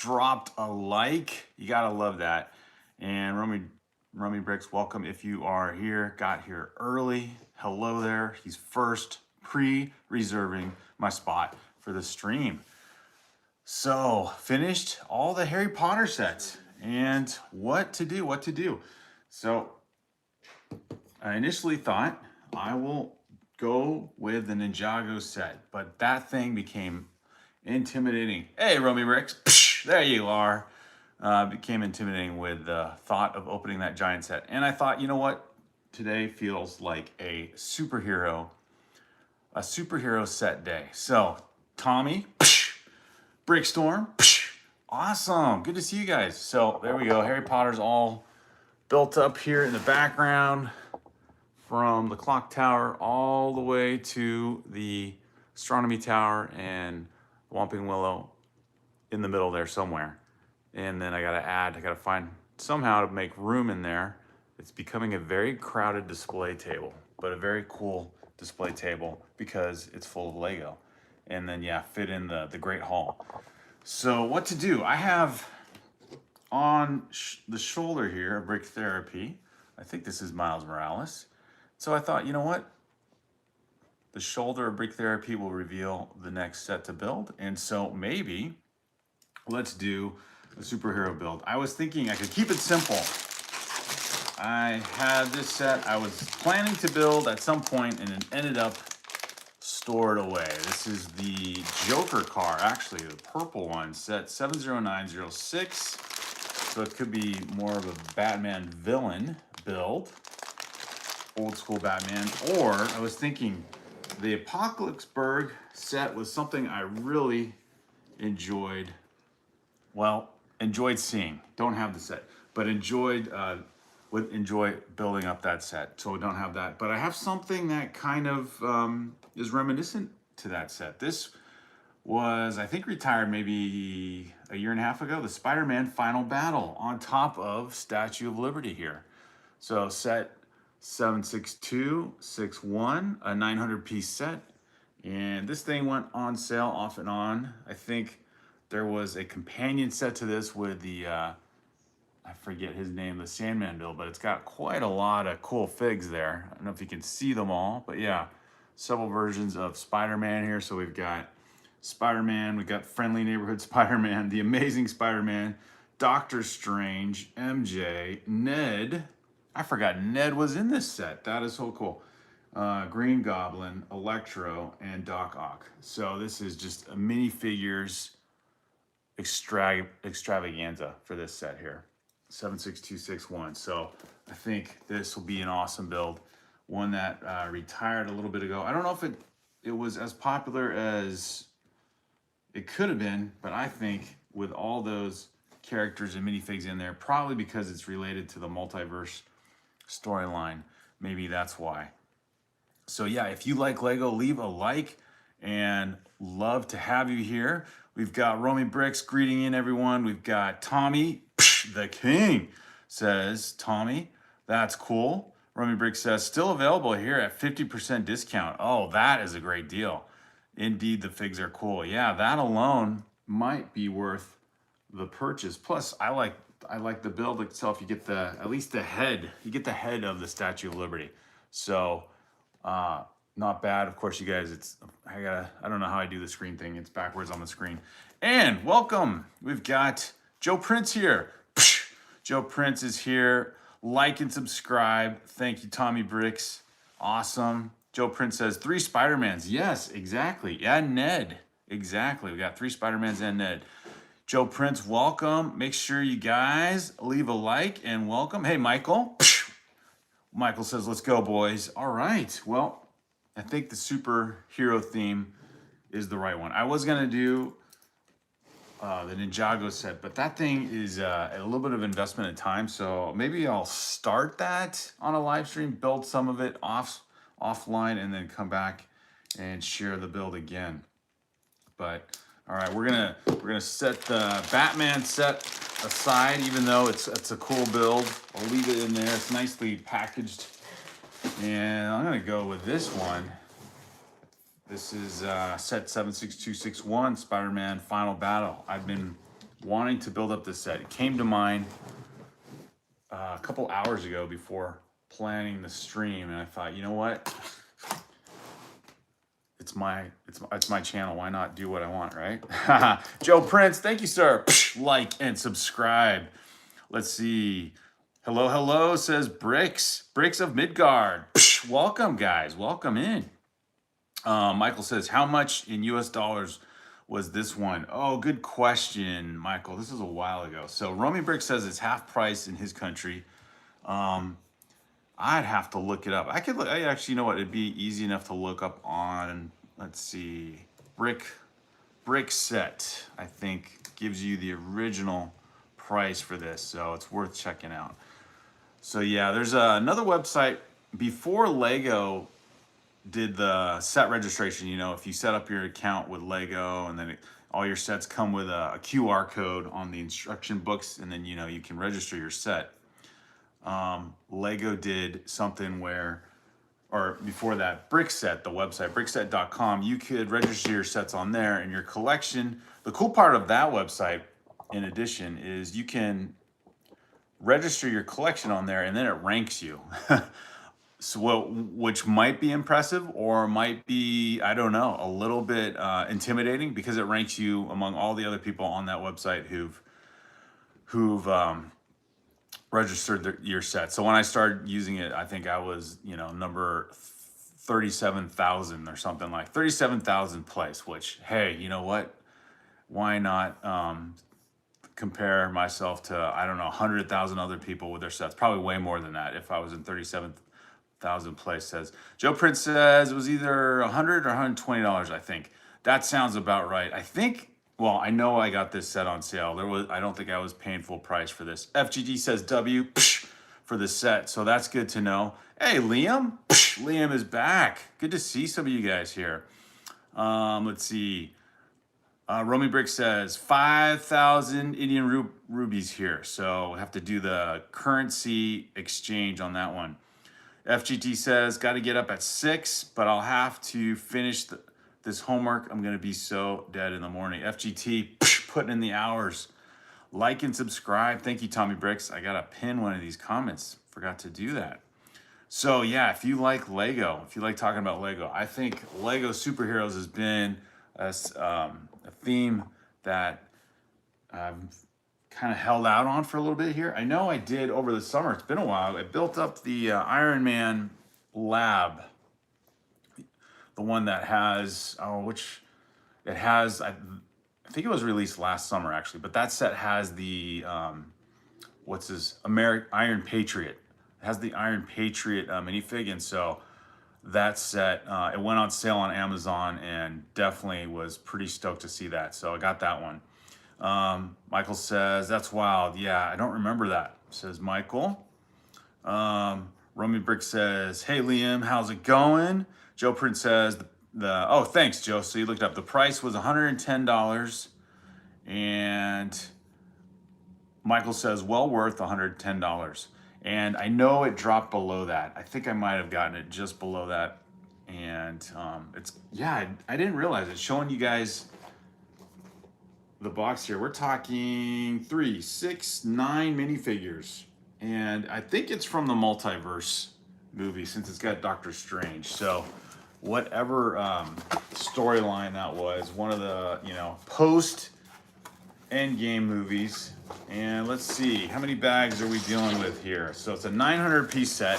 dropped a like. You gotta love that. And Rummy Bricks, welcome if you are here. Got here early. Hello there. He's first pre-reserving my spot for the stream. So finished all the Harry Potter sets and what to do. So I initially thought I will go with the Ninjago set, but that thing became intimidating. Hey, Rummy Bricks, psh, there you are. Became intimidating with the thought of opening that giant set. And I thought, you know what? Today feels like a superhero set day. So, Tommy, psh, Brickstorm, psh, awesome. Good to see you guys. So, there we go. Harry Potter's all built up here in the background from the clock tower all the way to the astronomy tower and Whomping Willow in the middle there somewhere. And then I gotta find somehow to make room in there. It's becoming a very crowded display table, but a very cool display table because it's full of Lego. And then yeah, fit in the Great Hall. So what to do? I have on the shoulder here a Brick Therapy. I think this is Miles Morales. So I thought, you know what? The shoulder of Brick Therapy will reveal the next set to build. And so maybe let's do a superhero build. I was thinking I could keep it simple. I had this set I was planning to build at some point and it ended up stored away. This is the Joker car, actually the purple one, set 70906. So it could be more of a Batman villain build, old school Batman. Or I was thinking the Apocalypseburg set was something I really enjoyed. Well, enjoyed seeing. Don't have the set, but would enjoy building up that set. So don't have that, but I have something that kind of is reminiscent to that set. This was, I think, retired maybe a year and a half ago. The Spider-Man Final Battle on top of Statue of Liberty here. So set 76261, a 900-piece set, and this thing went on sale off and on. I think there was a companion set to this with the, I forget his name, the Sandman build, but it's got quite a lot of cool figs there. I don't know if you can see them all, but yeah, several versions of Spider-Man here. So we've got Spider-Man, we've got Friendly Neighborhood Spider-Man, The Amazing Spider-Man, Doctor Strange, MJ, Ned. I forgot Ned was in this set. That is so cool. Green Goblin, Electro, and Doc Ock. So this is just a minifigures extravaganza for this set here, 76261. So I think this will be an awesome build, one that retired a little bit ago. I don't know if it was as popular as it could have been, but I think with all those characters and minifigs in there, probably because it's related to the multiverse storyline, maybe that's why. So yeah, if you like Lego, leave a like and love to have you here. We've got Romy Bricks greeting in everyone. We've got Tommy, the king, says, Tommy, that's cool. Romy Bricks says, still available here at 50% discount. Oh, that is a great deal. Indeed, the figs are cool. Yeah, that alone might be worth the purchase. Plus, I like the build itself. You get at least the head. You get the head of the Statue of Liberty. So, not bad. Of course, you guys, I don't know how I do the screen thing. It's backwards on the screen. And welcome. We've got Joe Prince here. Joe Prince is here. Like and subscribe. Thank you, Tommy Bricks. Awesome. Joe Prince says 3 Spider-Mans. Yes, exactly. And Ned. Exactly. We got 3 Spider-Mans and Ned. Joe Prince, welcome. Make sure you guys leave a like and welcome. Hey, Michael. Michael says, let's go, boys. All right. Well, I think the superhero theme is the right one. I was going to do the Ninjago set, but that thing is a little bit of investment in time. So maybe I'll start that on a live stream, build some of it offline, and then come back and share the build again. But all right, we're gonna set the Batman set aside, even though it's a cool build. I'll leave it in there. It's nicely packaged, and I'm gonna go with this one. This is set 76261, Spider-Man Final Battle. I've been wanting to build up this set. It came to mind a couple hours ago before planning the stream, and I thought, you know what? It's my channel. Why not do what I want, right? Joe Prince, thank you, sir. Like and subscribe. Let's see. Hello, hello, says Bricks of Midgard. Welcome, guys. Welcome in. Michael says, how much in US dollars was this one? Oh, good question, Michael. This is a while ago. So Romy Brick says it's half price in his country. I'd have to look it up. I actually, you know what? It'd be easy enough to look up on, let's see, Brick Set, I think, gives you the original price for this. So it's worth checking out. So yeah, there's another website before Lego did the set registration. You know, if you set up your account with Lego, and then all your sets come with a QR code on the instruction books, and then, you know, you can register your set. Lego did something where, or before that, BrickSet, the website, brickset.com, you could register your sets on there, and your collection. The cool part of that website, in addition, is you can register your collection on there, and then it ranks you. So, which might be impressive, or might be, I don't know, a little bit intimidating, because it ranks you among all the other people on that website who've registered your set. So when I started using it, I think I was, you know, number 37,000 or something, like 37,000 place, which, hey, you know what? Why not compare myself to, I don't know, 100,000 other people with their sets? Probably way more than that if I was in 37,000 place. Says Joe Prince says it was either $100 or $120, I think. That sounds about right. I think, well, I know I got this set on sale. I don't think I was paying full price for this. FGG says W for the set, so that's good to know. Hey, Liam. Liam is back. Good to see some of you guys here. Let's see. Romy Brick says 5,000 Indian rubies here, so we have to do the currency exchange on that one. FGT says, got to get up at 6, but I'll have to finish this homework. I'm going to be so dead in the morning. FGT, putting in the hours. Like and subscribe. Thank you, Tommy Bricks. I got to pin one of these comments. Forgot to do that. So yeah, if you like Lego, if you like talking about Lego, I think Lego Superheroes has been a theme that I've kind of held out on for a little bit here. I know I did over the summer. It's been a while. I built up the Iron Man lab. The one that has, I think it was released last summer actually, but that set has the, Iron Patriot. It has the Iron Patriot minifig, and so that set, it went on sale on Amazon, and definitely was pretty stoked to see that. So I got that one. Michael says, that's wild. Yeah, I don't remember that, says Michael. Romy Brick says, hey Liam, how's it going? Joe Prince says, oh, thanks, Joe. So you looked up, the price was $110, and Michael says, well worth $110. And I know it dropped below that. I think I might have gotten it just below that. And it's, yeah, I didn't realize it. Showing you guys the box here. We're talking 3, 6, 9 minifigures. And I think it's from the Multiverse movie, since it's got Doctor Strange. So whatever storyline that was, one of the, you know, post Endgame movies. And let's see, how many bags are we dealing with here? So it's a 900 piece set.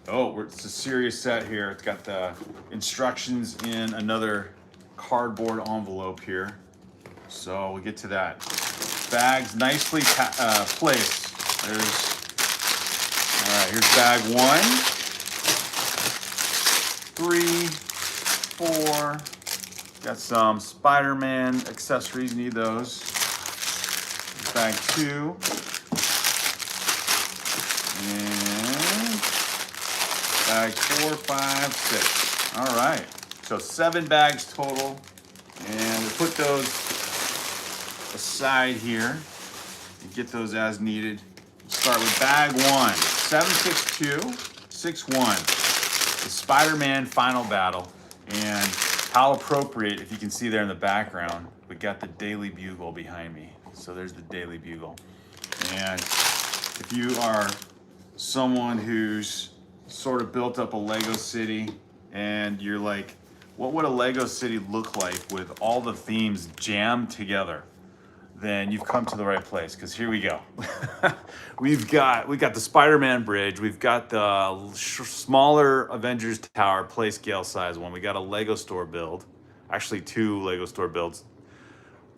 Oh, it's a serious set here. It's got the instructions in another cardboard envelope here. So we'll get to that. Bags nicely placed. All right, here's bag 1, 3, 4. Got some Spider-Man accessories, need those. Bag 2. And bag 4, 5, 6. All right, so 7 bags total. And we'll put those aside here and get those as needed. We'll start with bag 1, 76261. The Spider-Man Final Battle. And how appropriate, if you can see there in the background, we got the Daily Bugle behind me. So there's the Daily Bugle. And if you are someone who's sort of built up a Lego city and you're like, what would a Lego city look like with all the themes jammed together? Then you've come to the right place, because here we go. we got the Spider-Man bridge. We've got the smaller Avengers Tower, play scale size one. We got a Lego store build, actually 2 Lego store builds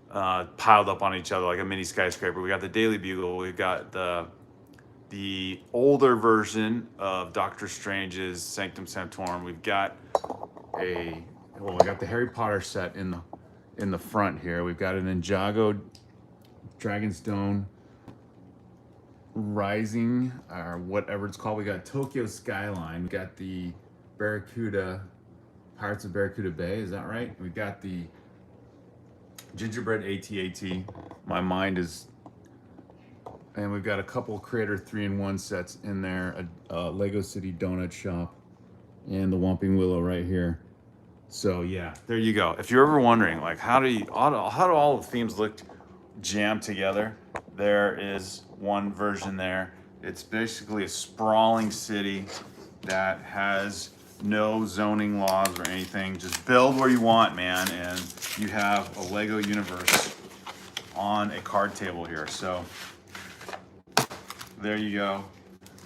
piled up on each other like a mini skyscraper. We got the Daily Bugle. We've got the older version of Doctor Strange's Sanctum Sanctorum. We've got we got the Harry Potter set in the front here. We've got an Ninjago Dragonstone Rising, or whatever it's called. We got Tokyo Skyline. We got the Barracuda, Pirates of Barracuda Bay. Is that right? We got the Gingerbread AT-AT. My mind is... And we've got a couple Creator 3-in-1 sets in there, a Lego City Donut Shop, and the Whomping Willow right here. So yeah, there you go. If you're ever wondering, like, how do all the themes look jammed together, there is one version there. It's basically a sprawling city that has no zoning laws or anything. Just build where you want, man, and you have a Lego universe on a card table here. So there you go.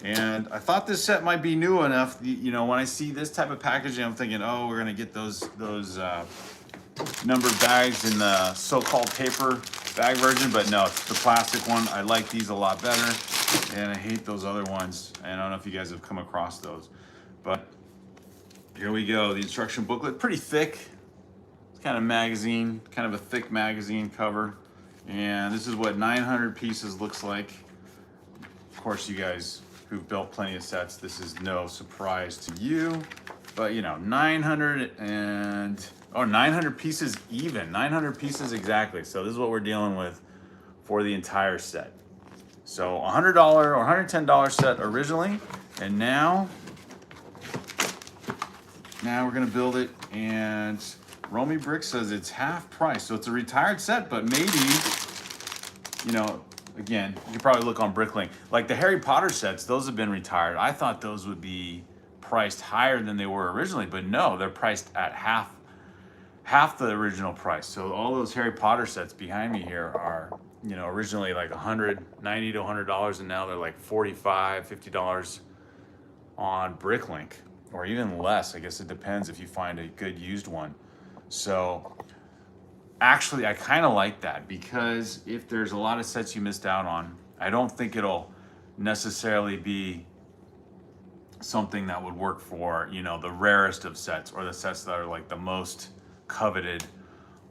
And I thought this set might be new enough. You know, when I see this type of packaging, I'm thinking, oh, we're gonna get those numbered bags in the so-called paper bag version, but no, it's the plastic one. I like these a lot better, and I hate those other ones. And I don't know if you guys have come across those, but here we go. The instruction booklet, pretty thick. It's kind of magazine, kind of a thick magazine cover. And this is what 900 pieces looks like. Of course, you guys who've built plenty of sets, this is no surprise to you, but you know, 900 pieces even, 900 pieces exactly. So this is what we're dealing with for the entire set. So $100 or $110 set originally, and now we're gonna build it, and Romy Brick says it's half price. So it's a retired set, but maybe, you know, again, you could probably look on Bricklink. Like the Harry Potter sets, those have been retired. I thought those would be priced higher than they were originally, but no, they're priced at half the original price. So all those Harry Potter sets behind me here are, you know, originally like $90 to $100, and now they're like $45, $50 on Bricklink, or even less. I guess it depends if you find a good used one. So actually, I kind of like that, because if there's a lot of sets you missed out on, I don't think it'll necessarily be something that would work for, you know, the rarest of sets, or the sets that are like the most coveted,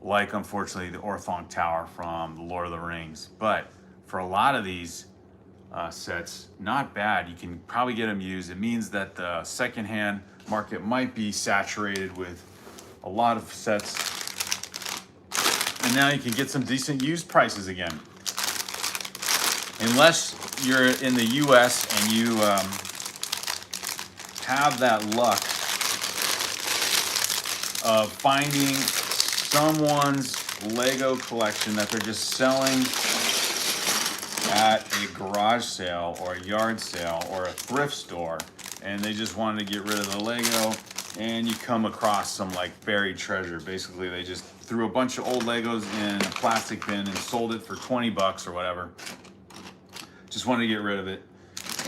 like unfortunately the Orthong Tower from The Lord of the Rings. But for a lot of these sets, not bad. You can probably get them used. It means that the secondhand market might be saturated with a lot of sets, and now you can get some decent used prices again. Unless you're in the US and you have that luck of finding someone's Lego collection that they're just selling at a garage sale or a yard sale or a thrift store, and they just wanted to get rid of the Lego, and you come across some like buried treasure. Basically, they just threw a bunch of old Legos in a plastic bin and sold it for 20 bucks or whatever. Just wanted to get rid of it.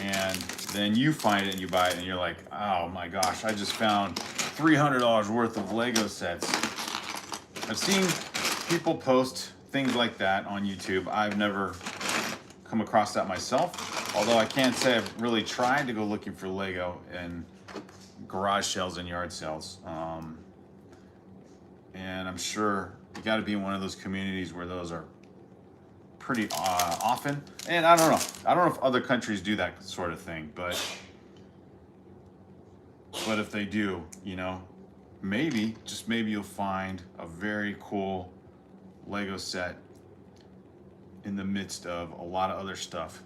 And then you find it and you buy it, and you're like, oh my gosh, I just found $300 worth of Lego sets. I've seen people post things like that on YouTube. I've never come across that myself, although I can't say I've really tried to go looking for Lego in garage sales and yard sales. And I'm sure you got to be in one of those communities where those are pretty often. And I don't know if other countries do that sort of thing, but if they do, you know, maybe, just maybe, you'll find a very cool Lego set in the midst of a lot of other stuff.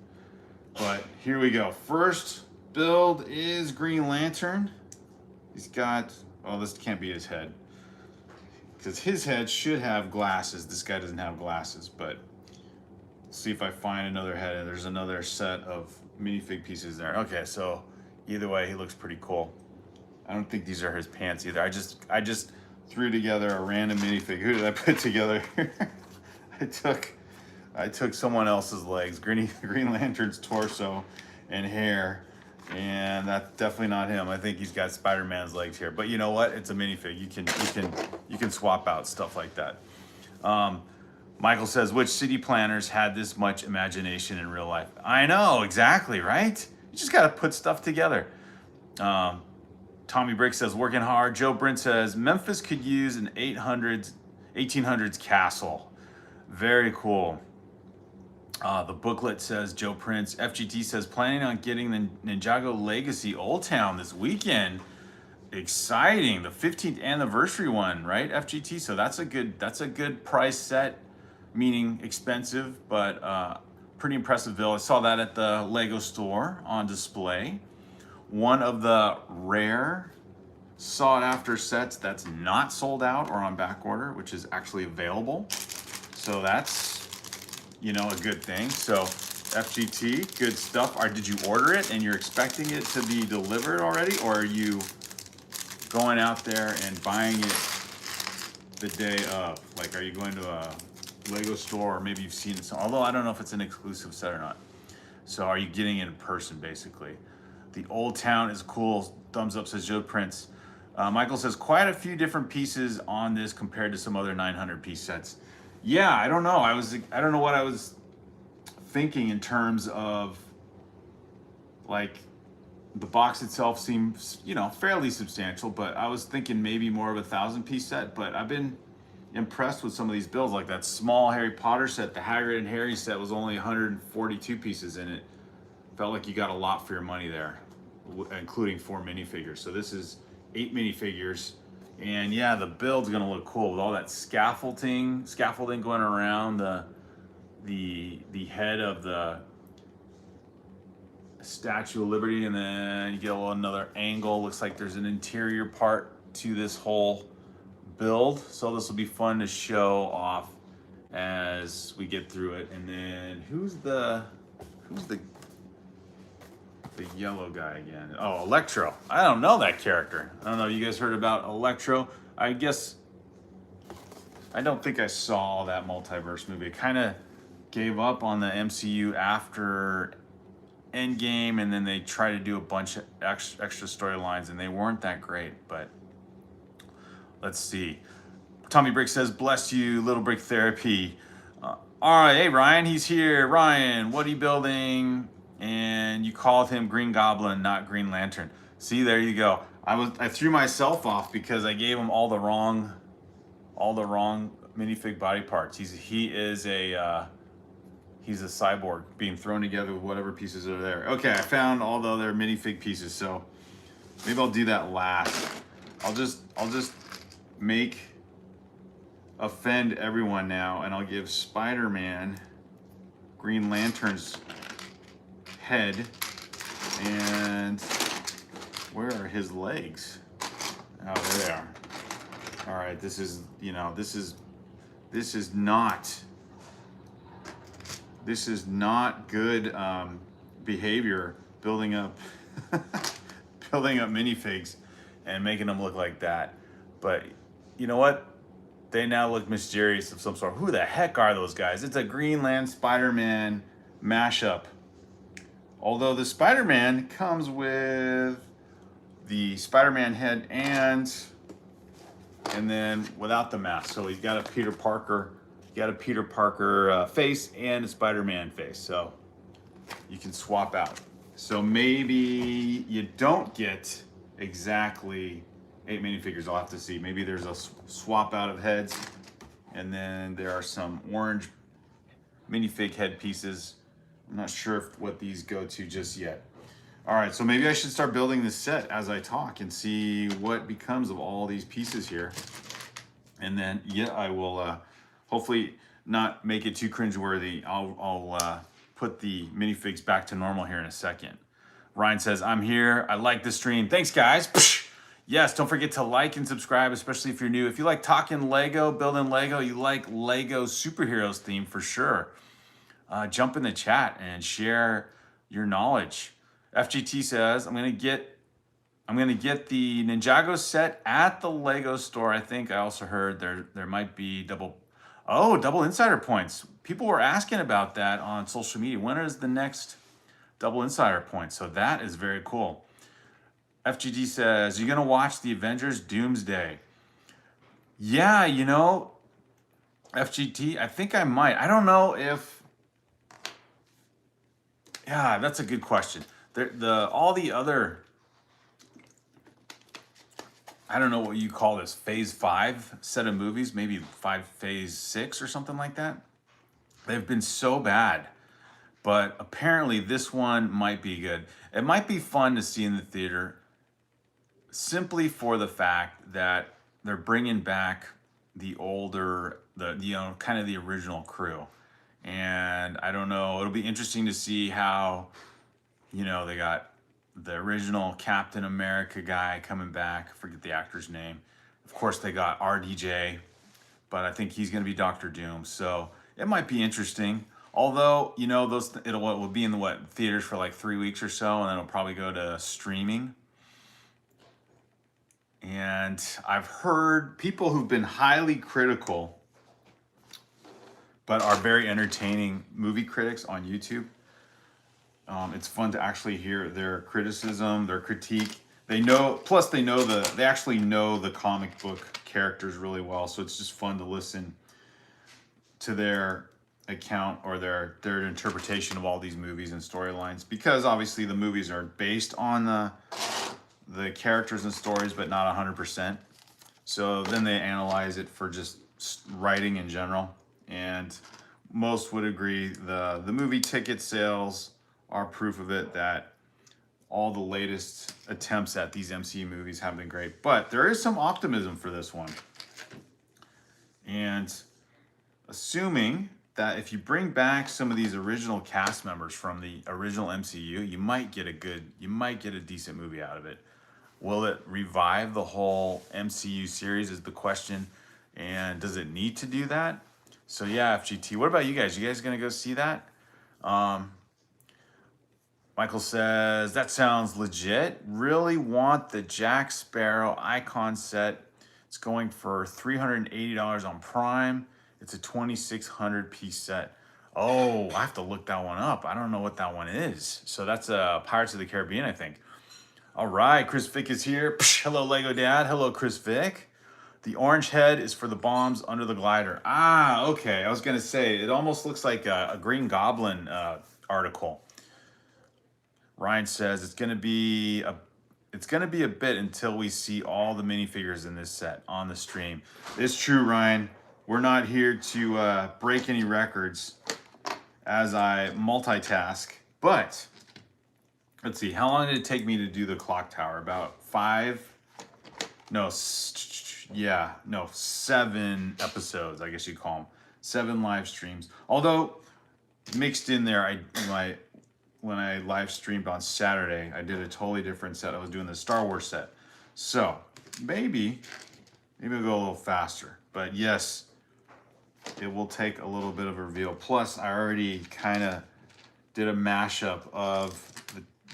But here we go. First build is Green Lantern. He's got, well, this can't be his head. because his head should have glasses. This guy doesn't have glasses, but see if I find another head. There's another set of minifig pieces there. Okay, so either way, he looks pretty cool. I don't think these are his pants either. I just threw together a random minifig. Who did I put together? I took someone else's legs, Green Lantern's torso and hair, and that's definitely not him. I think he's got Spider-Man's legs here. But you know what? It's a minifig. You can swap out stuff like that. Michael says, which city planners had this much imagination in real life? I know, exactly, right? You just got to put stuff together. Tommy Brick says, working hard. Joe Brent says, Memphis could use an 1800s castle. Very cool. The booklet says, Joe Prince. FGT says, planning on getting the Ninjago Legacy Old Town this weekend. Exciting. The 15th anniversary one, right, FGT? So that's a good price set, meaning expensive, but pretty impressive build. I saw that at the Lego store on display. One of the rare sought-after sets that's not sold out or on back order, which is actually available. So that's, you know, a good thing. So FGT, good stuff. Did you order it and you're expecting it to be delivered already, or are you going out there and buying it the day of? Like, are you going to a Lego store, or maybe you've seen it, although I don't know if it's an exclusive set or not. So are you getting it in person, basically? The Old Town is cool. Thumbs up, says Joe Prince. Michael says, quite a few different pieces on this compared to some other 900 piece sets. Yeah, I don't know. I don't know what I was thinking in terms of, like, the box itself seems, you know, fairly substantial, but I was thinking maybe more of a 1,000-piece set. But I've been impressed with some of these builds, like that small Harry Potter set. The Hagrid and Harry set was only 142 pieces in it. Felt like you got a lot for your money there, including 4 minifigures. So this is 8 minifigures, and yeah, the build's gonna look cool with all that scaffolding going around the head of the Statue of Liberty, and then you get another angle. Looks like there's an interior part to this whole build, so this will be fun to show off as we get through it. And then who's the yellow guy again? Oh, Electro. I don't know that character. I don't know. You guys heard about Electro? I guess I don't think I saw that multiverse movie. It kind of gave up on the MCU after Endgame, and then they tried to do a bunch of extra storylines, and they weren't that great. But let's see. Tommy Brick says, bless you, Little Brick Therapy. All right, hey, Ryan, he's here. Ryan, what are you building? And you called him Green Goblin, not Green Lantern. See, there you go. I threw myself off because I gave him all the wrong minifig body parts. He's a cyborg being thrown together with whatever pieces are there. Okay, I found all the other minifig pieces, so maybe I'll do that last. I'll just offend everyone now, and I'll give Spider-Man Green Lantern's head, and where are his legs? Oh, there they are. All right, this is not good behavior, building up minifigs and making them look like that. But you know what? They now look mysterious of some sort. Who the heck are those guys? It's a Green Lantern Spider-Man mashup. Although the Spider-Man comes with the Spider-Man head and then without the mask. So he's got a Peter Parker face and a Spider-Man face. So you can swap out. So maybe you don't get exactly 8 minifigures. I'll have to see. Maybe there's a swap out of heads, and then there are some orange minifig head pieces. I'm not sure what these go to just yet. All right, so maybe I should start building this set as I talk and see what becomes of all these pieces here. And then, yeah, I will hopefully not make it too cringeworthy. I'll put the minifigs back to normal here in a second. Ryan says, I'm here. I like the stream. Thanks, guys. Yes, don't forget to like and subscribe, especially if you're new. If you like talking Lego, building Lego, you like Lego superheroes theme for sure. Jump in the chat and share your knowledge. FGT says, I'm gonna get the Ninjago set at the Lego store. I think I also heard there might be double insider points. People were asking about that on social media. When is the next double insider point? So that is very cool. FGD says, you're gonna watch the Avengers Doomsday. Yeah, you know, FGT, I think I might. I don't know if, yeah, that's a good question. All the other, I don't know what you call this, phase 5 set of movies, maybe phase 6 or something like that. They've been so bad, but apparently this one might be good. It might be fun to see in the theater simply for the fact that they're bringing back the older, kind of the original crew. And I don't know, it'll be interesting to see how, they got the original Captain America guy coming back. I forget the actor's name. Of course, they got RDJ, but I think he's going to be Doctor Doom. So it might be interesting. Although, it'll be in the theaters for like 3 weeks or so, and then it'll probably go to streaming. And I've heard people who've been highly critical, but are very entertaining movie critics on YouTube. It's fun to actually hear their criticism, their critique. They actually know the comic book characters really well. So it's just fun to listen to their account or their interpretation of all these movies and storylines, because obviously the movies are based on the characters and stories, but not 100%. So then they analyze it for just writing in general. And most would agree the movie ticket sales are proof of it, that all the latest attempts at these MCU movies have been great. But there is some optimism for this one. And assuming that if you bring back some of these original cast members from the original MCU, you might get a decent movie out of it. Will it revive the whole MCU series is the question. And does it need to do that? So yeah, FGT, what about you guys? You guys gonna go see that? Michael says, that sounds legit. Really want the Jack Sparrow icon set. It's going for $380 on Prime. It's a 2,600 piece set. Oh, I have to look that one up. I don't know what that one is. So that's Pirates of the Caribbean, I think. All right, Chris Vick is here. Psh, hello, Lego Dad. Hello, Chris Vick. The orange head is for the bombs under the glider. Ah, okay. I was gonna say, it almost looks like a Green Goblin article. Ryan says it's gonna be a bit until we see all the minifigures in this set on the stream. It's true, Ryan. We're not here to break any records as I multitask, but let's see. How long did it take me to do the clock tower? About 7 episodes, I guess you call them. 7 live streams. Although mixed in there, when I live streamed on Saturday, I did a totally different set. I was doing the Star Wars set. So maybe we'll go a little faster. But yes, it will take a little bit of a reveal. Plus, I already kind of did a mashup of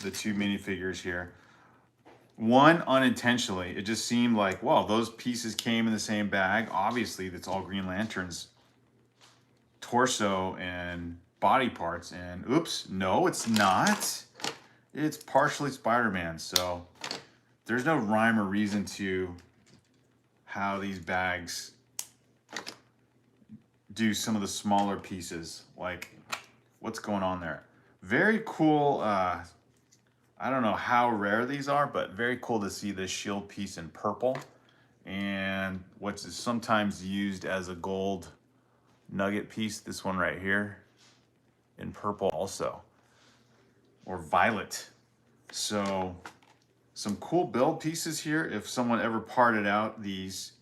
the two minifigures here. One, unintentionally, it just seemed like, well, those pieces came in the same bag. Obviously, that's all Green Lantern's torso and body parts. And oops, no, it's not. It's partially Spider-Man. So there's no rhyme or reason to how these bags do some of the smaller pieces. Like, what's going on there? Very cool. I don't know how rare these are, but very cool to see this shield piece in purple and what's sometimes used as a gold nugget piece. This one right here in purple also, or violet. So some cool build pieces here. If someone ever parted out these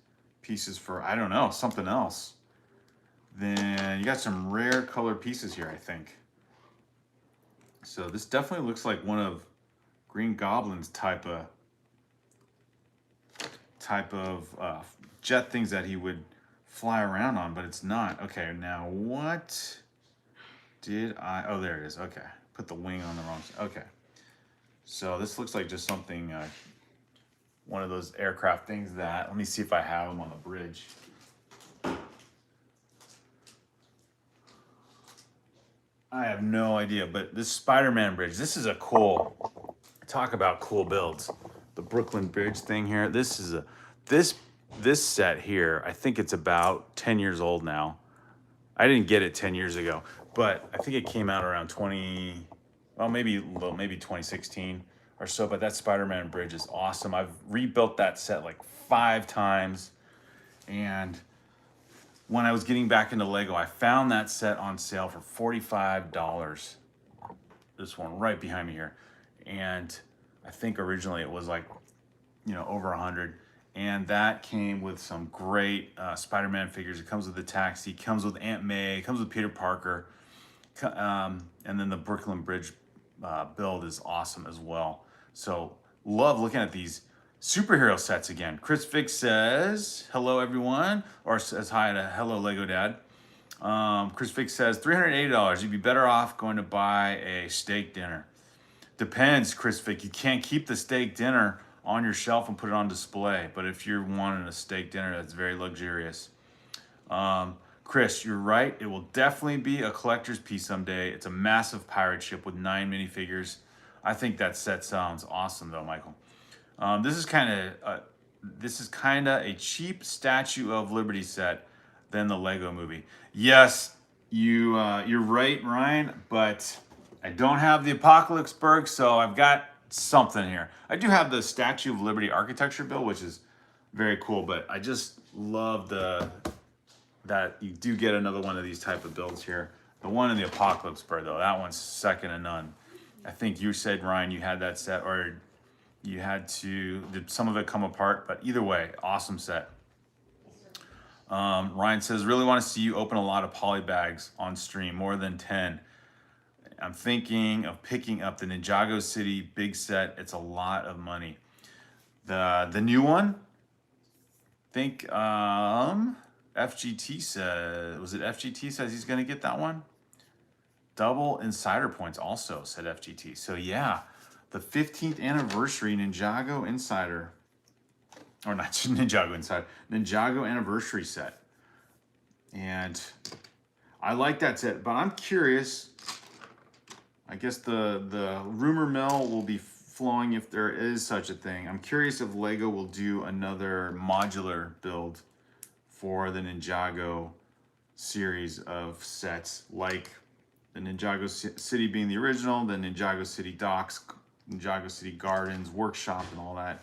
pieces for, I don't know, something else, then you got some rare color pieces here, I think. So this definitely looks like one of Green Goblin's type of type of jet things that he would fly around on, but it's not. Okay, now what did I, oh, there it is. Okay, put the wing on the wrong side. Okay, so this looks like just something, one of those aircraft things that, let me see if I have them on the bridge. I have no idea, but this Spider-Man bridge, this is a cool, talk about cool builds. The Brooklyn Bridge thing here, this is a, this set here, I think it's about 10 years old now. I didn't get it 10 years ago, but I think it came out around 20, well, maybe 2016 or so, but that Spider-Man bridge is awesome. I've rebuilt that set like 5 times, and when I was getting back into Lego, I found that set on sale for $45. This one right behind me here. And I think originally it was like, you know, over 100. And that came with some great Spider-Man figures. It comes with the taxi, comes with Aunt May, comes with Peter Parker. And then the Brooklyn Bridge build is awesome as well. So love looking at these superhero sets again. Chris Vick says, hello everyone, or says hi to hello Lego Dad. Chris Vick says, $380. You'd be better off going to buy a steak dinner. Depends, Chris Vick. You can't keep the steak dinner on your shelf and put it on display. But if you're wanting a steak dinner, that's very luxurious. Chris, you're right. It will definitely be a collector's piece someday. It's a massive pirate ship with 9 minifigures. I think that set sounds awesome though, Michael. This is kind of a cheap Statue of Liberty set than the Lego Movie. Yes, you're right, Ryan, but I don't have the Apocalypseburg, so I've got something here. I do have the Statue of Liberty architecture build, which is very cool, but I just love that you do get another one of these type of builds here. The one in the Apocalypseburg, though, that one's second to none. I think you said, Ryan, you had that set, or you had to, did some of it come apart? But either way, awesome set. Ryan says, really want to see you open a lot of poly bags on stream, more than 10. I'm thinking of picking up the Ninjago City big set. It's a lot of money. The new one, I think FGT says, was it FGT says he's going to get that one? Double insider points also, said FGT. So yeah, the 15th anniversary Ninjago Insider, or not Ninjago Insider, Ninjago Anniversary set. And I like that set, but I'm curious. I guess the rumor mill will be flowing if there is such a thing. I'm curious if Lego will do another modular build for the Ninjago series of sets, like the Ninjago City being the original, the Ninjago City Docks, Ninjago City Gardens, Workshop, and all that,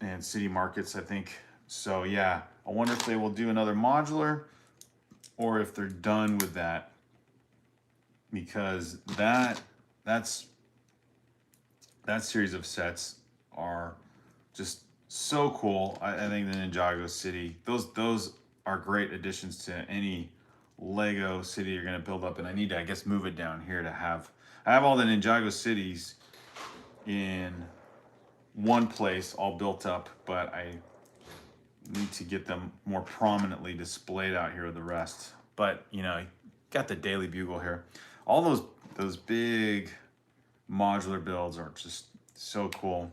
and City Markets, I think. So yeah, I wonder if they will do another modular, or if they're done with that, because that series of sets are just so cool. I think the Ninjago City, those are great additions to any Lego city you're gonna build up. And I need to, I guess, move it down here to have, I have all the Ninjago cities in one place all built up, but I need to get them more prominently displayed out here with the rest. But you know, got the Daily Bugle here. All those big modular builds are just so cool.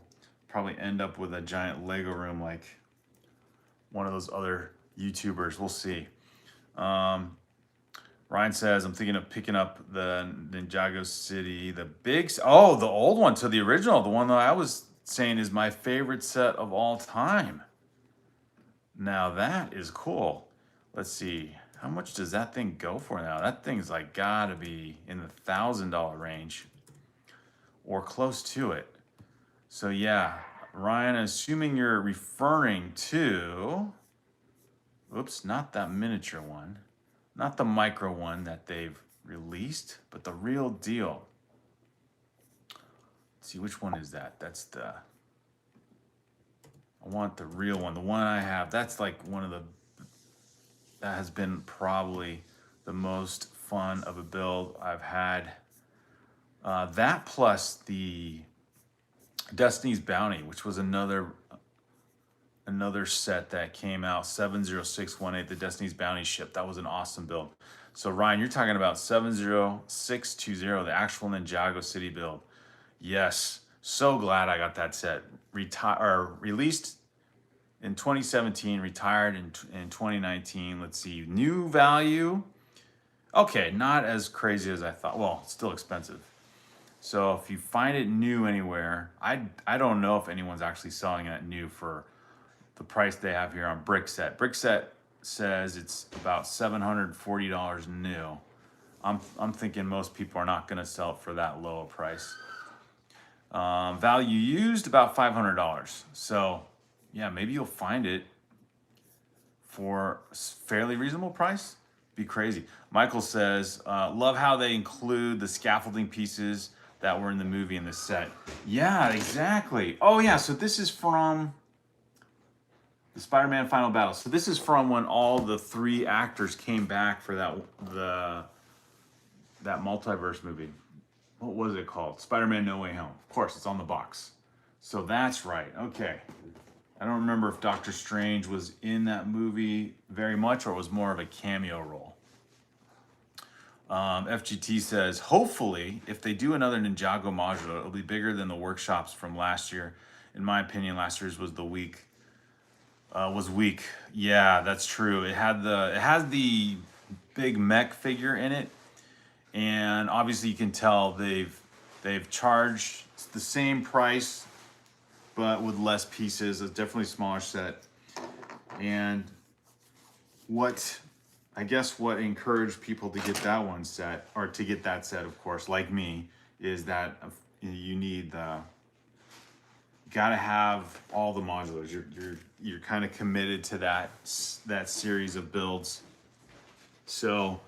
Probably end up with a giant Lego room like one of those other YouTubers. We'll see. Ryan says, I'm thinking of picking up the Ninjago City, the old one, to the original, the one that I was saying is my favorite set of all time. Now that is cool. Let's see, how much does that thing go for now? That thing's like gotta be in the $1,000 range or close to it. So yeah, Ryan, assuming you're referring to, oops, not that miniature one, not the micro one that they've released, but the real deal. Let's see, which one is that? That's the, I want the real one. The one I have, that's like one of the, that has been probably the most fun of a build I've had. That plus the Destiny's Bounty, which was another set that came out, 70618, the Destiny's Bounty ship. That was an awesome build. So Ryan, you're talking about 70620, the actual Ninjago City build. Yes, so glad I got that set. Released in 2017, retired in 2019. Let's see, new value. Okay, not as crazy as I thought. Well, it's still expensive. So if you find it new anywhere, I don't know if anyone's actually selling it new for the price they have here on BrickTherapy. BrickTherapy says it's about $740 new. I'm thinking most people are not going to sell it for that low a price. Value used about $500. So yeah, maybe you'll find it for a fairly reasonable price. Be crazy. Michael says, love how they include the scaffolding pieces that were in the movie in the set. Yeah, exactly. Oh yeah, so this is from the Spider-Man Final Battle. So this is from when all the 3 actors came back for that multiverse movie. What was it called? Spider-Man No Way Home. Of course, it's on the box. So that's right. Okay. I don't remember if Doctor Strange was in that movie very much or it was more of a cameo role. FGT says, hopefully, if they do another Ninjago modular, it'll be bigger than the workshops from last year. In my opinion, last year's was weak. Yeah, that's true. It has the big mech figure in it, and obviously you can tell they've charged the same price, but with less pieces. It's definitely a smaller set. And I guess what encouraged people to get that one set, or to get that set, of course, like me, is that you gotta have all the modulars. You're kind of committed to that series of builds. So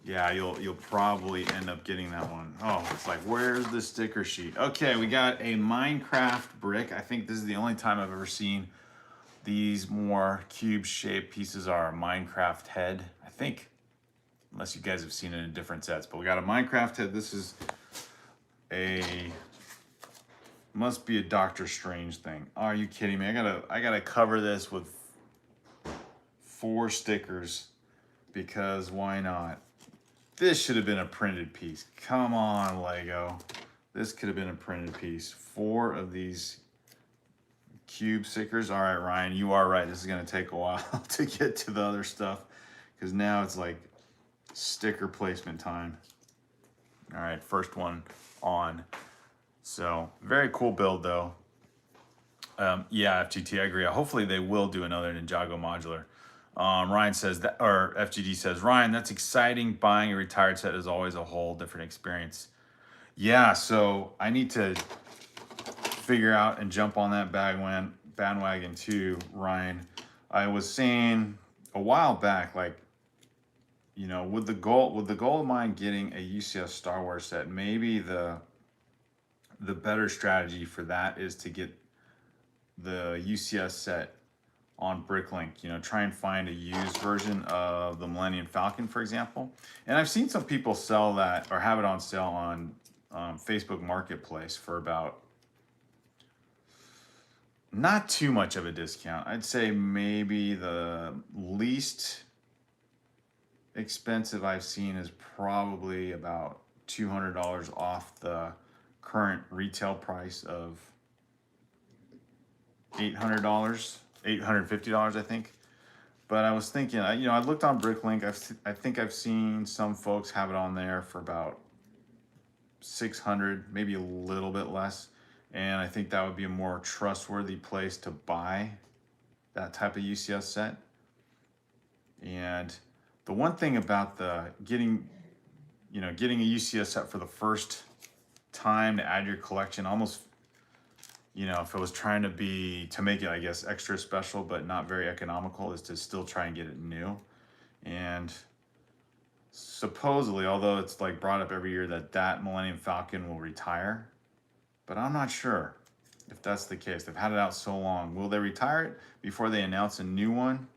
yeah, you'll probably end up getting that one. Oh, it's like, where's the sticker sheet? Okay, we got a Minecraft brick. I think this is the only time I've ever seen these more cube-shaped pieces are a Minecraft head. I think, unless you guys have seen it in different sets, but we got a Minecraft head. This is must be a Doctor Strange thing. Oh, are you kidding me? I gotta cover this with 4 stickers because why not? This should have been a printed piece. Come on, Lego. This could have been a printed piece. 4 of these cube stickers. All right, Ryan, you are right. This is gonna take a while to get to the other stuff because now it's like sticker placement time. All right, first one on. So very cool build though. Yeah, FGT, I agree. Hopefully they will do another Ninjago modular. Ryan says that, or FGD says, Ryan, that's exciting. Buying a retired set is always a whole different experience. Yeah, so I need to figure out and jump on that bandwagon too, Ryan. I was saying a while back, like, you know, with the goal of mine getting a UCS Star Wars set, maybe the better strategy for that is to get the UCS set on BrickLink. You know, try and find a used version of the Millennium Falcon, for example. And I've seen some people sell that or have it on sale on Facebook Marketplace for about not too much of a discount. I'd say maybe the least expensive I've seen is probably about $200 off the current retail price of $800, $850, I think. But I was thinking, you know, I looked on BrickLink. I think I've seen some folks have it on there for about $600, maybe a little bit less. And I think that would be a more trustworthy place to buy that type of UCS set. And the one thing about getting a UCS set for the first time to add your collection, almost, you know, if it was trying to make it, I guess, extra special but not very economical, is to still try and get it new. And supposedly, although it's like brought up every year that Millennium Falcon will retire, but I'm not sure if that's the case. They've had it out so long. Will they retire it before they announce a new one?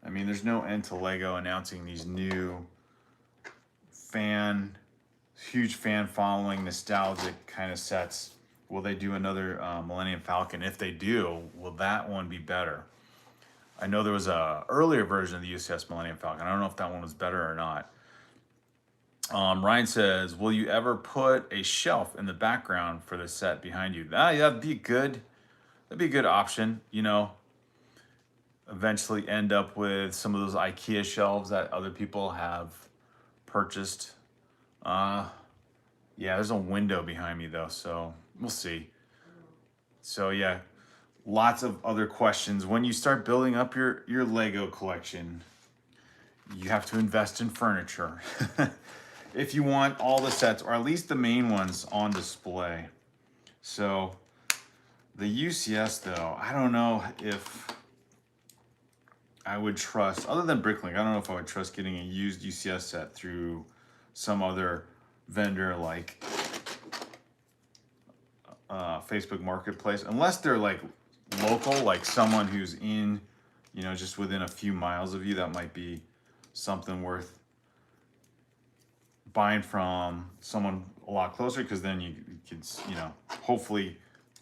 I mean, there's no end to Lego announcing these new huge fan following, nostalgic kind of sets will they do another Millennium Falcon? If they do, will that one be better? I know there was a earlier version of the UCS Millennium Falcon. I don't know if that one was better or not. Ryan says, will you ever put a shelf in the background for the set behind you? Yeah, that'd be good. That'd be a good option. You know, eventually end up with some of those IKEA shelves that other people have purchased. Yeah, there's a window behind me though, so we'll see. So yeah, lots of other questions. When you start building up your Lego collection, you have to invest in furniture. If you want all the sets, or at least the main ones, on display. So the UCS though, I don't know if I would trust, other than Bricklink, I don't know if I would trust getting a used UCS set through some other vendor like Facebook Marketplace, unless they're like local, like someone who's in, you know, just within a few miles of you. That might be something worth buying from someone a lot closer, because then you can, you know, hopefully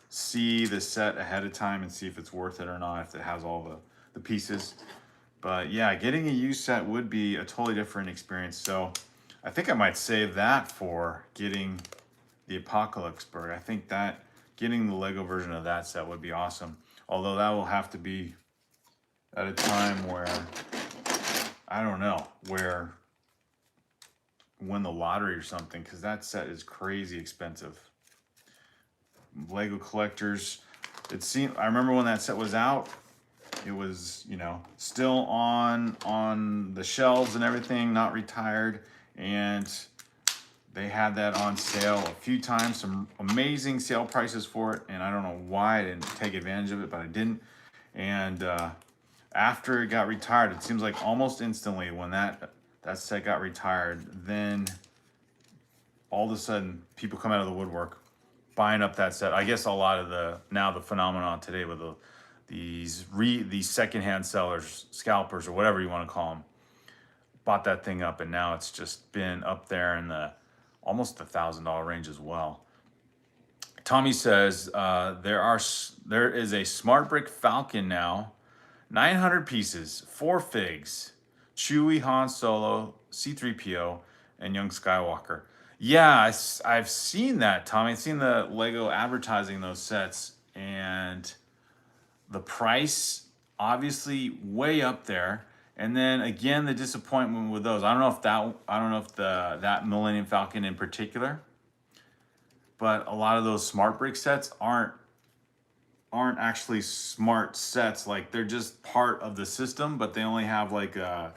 see the set ahead of time and see if it's worth it or not, if it has all the pieces. But yeah, getting a used set would be a totally different experience. So I think I might save that for getting the Apocalypse Bird. I think that getting the Lego version of that set would be awesome. Although that will have to be at a time where, I don't know, where win the lottery or something, because that set is crazy expensive. Lego collectors, it seemed, I remember when that set was out, it was, you know, still on the shelves and everything, not retired, and they had that on sale a few times, some amazing sale prices for it, and I don't know why I didn't take advantage of it, but I didn't. And after it got retired, it seems like almost instantly when that set got retired, then all of a sudden people come out of the woodwork buying up that set. I guess a lot of the phenomenon today with these secondhand sellers, scalpers, or whatever you want to call them, bought that thing up, and now it's just been up there in the almost $1,000 range as well. Tommy says there is a Smart Brick Falcon now, 900 pieces, 4 figs, Chewie, Han Solo, C-3PO, and young Skywalker. Yeah, I've seen that, Tommy. I've seen the Lego advertising those sets, and the price obviously way up there. And then again, the disappointment with those. I don't know if that Millennium Falcon in particular, but a lot of those Smart Brick sets aren't actually smart sets. Like, they're just part of the system, but they only have like a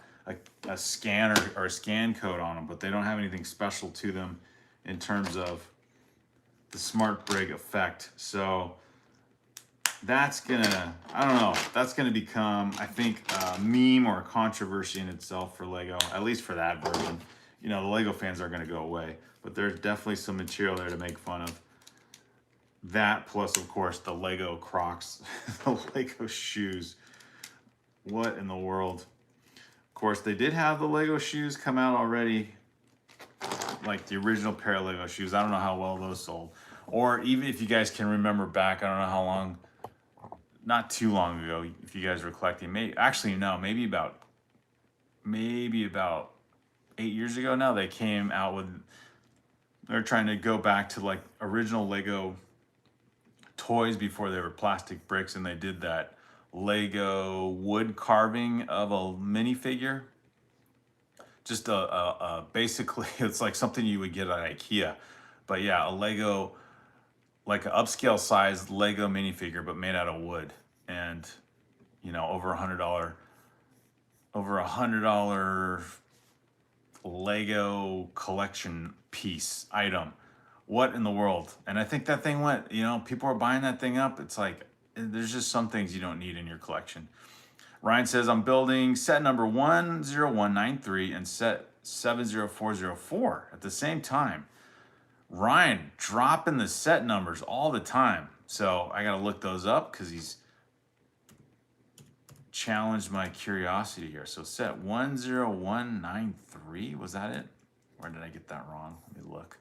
scanner or a scan code on them, but they don't have anything special to them in terms of the Smart Brick effect. So that's gonna, I don't know, that's gonna become, I think, a meme or a controversy in itself for Lego, at least for that version. You know, the Lego fans are gonna go away, but there's definitely some material there to make fun of. That plus, of course, the Lego Crocs, the Lego shoes. What in the world? Of course, they did have the Lego shoes come out already, like the original pair of Lego shoes. I don't know how well those sold. Or even if you guys can remember back, I don't know how long, not too long ago, if you guys were collecting, maybe about 8 years ago now, they came out with, they're trying to go back to like original Lego toys before they were plastic bricks, and they did that Lego wood carving of a minifigure. Just basically, it's like something you would get at IKEA. But yeah, a Lego, like an upscale sized Lego minifigure, but made out of wood. And, you know, over $100 Lego collection piece item. What in the world? And I think that thing went, you know, people are buying that thing up. It's like, there's just some things you don't need in your collection. Ryan says, I'm building set number 10193 and set 70404 at the same time. Ryan dropping the set numbers all the time. So I got to look those up because he's challenged my curiosity here. So set 10193, was that it? Or did I get that wrong? Let me look.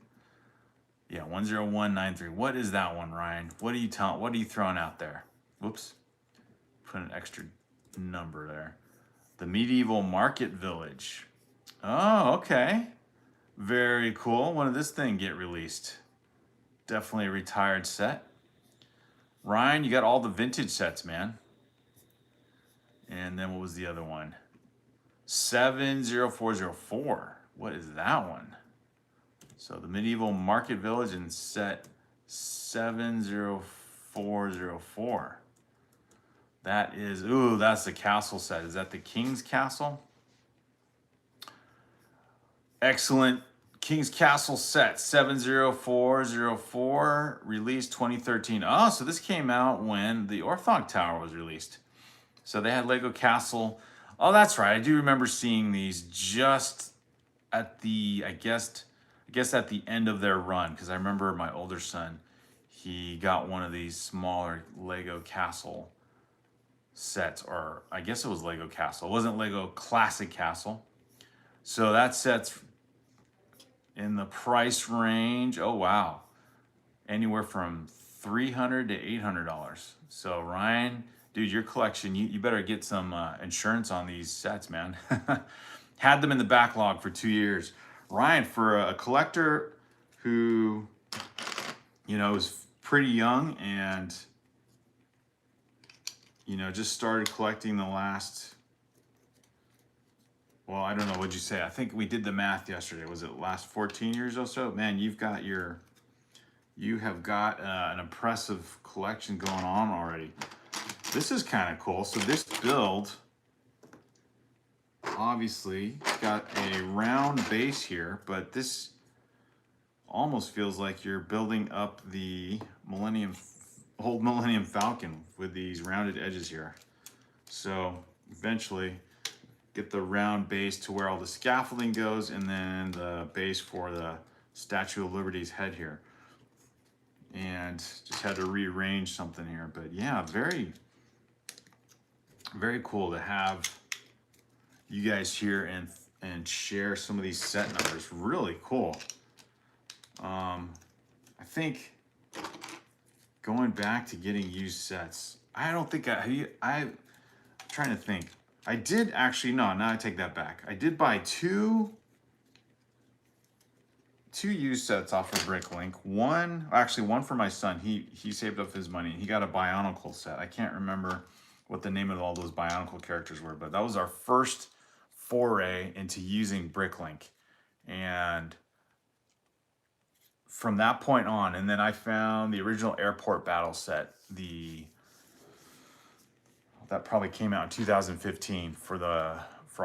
Yeah, 10193. What is that one, Ryan? What are you throwing out there? Whoops. Put an extra number there. The Medieval Market Village. Oh, okay. Very cool. When did this thing get released? Definitely a retired set. Ryan, you got all the vintage sets, man. And then what was the other one? 70404. What is that one? So the Medieval Market Village and set 70404. That is, ooh, that's the castle set. Is that the King's Castle? Excellent. King's Castle set 70404, released 2013. Oh, so this came out when the Orthogonal Tower was released. So they had Lego Castle. Oh, that's right. I do remember seeing these just at the, I guess at the end of their run, because I remember my older son, he got one of these smaller Lego Castle sets, or I guess it was Lego Castle. It wasn't Lego Classic Castle. So that set's in the price range, oh wow, anywhere from $300 to $800. So Ryan, dude, your collection, you better get some insurance on these sets, man. Had them in the backlog for 2 years. Ryan, for a collector who, you know, is pretty young and, you know, just started collecting the last, well, I don't know, what'd you say? I think we did the math yesterday. Was it last 14 years or so? Man, you have got an impressive collection going on already. This is kind of cool. So this build, obviously, got a round base here, but this almost feels like you're building up the old Millennium Falcon with these rounded edges here. So eventually get the round base to where all the scaffolding goes, and then the base for the Statue of Liberty's head here. And just had to rearrange something here. But yeah, very, very cool to have you guys here and share some of these set numbers. Really cool. I think going back to getting used sets, I don't think I'm trying to think. I did actually, no, now I take that back. I did buy two used sets off of BrickLink. One for my son. He saved up his money. He got a Bionicle set. I can't remember what the name of all those Bionicle characters were, but that was our first foray into using BrickLink. And from that point on, and then I found the original Airport Battle set, that probably came out in 2015 for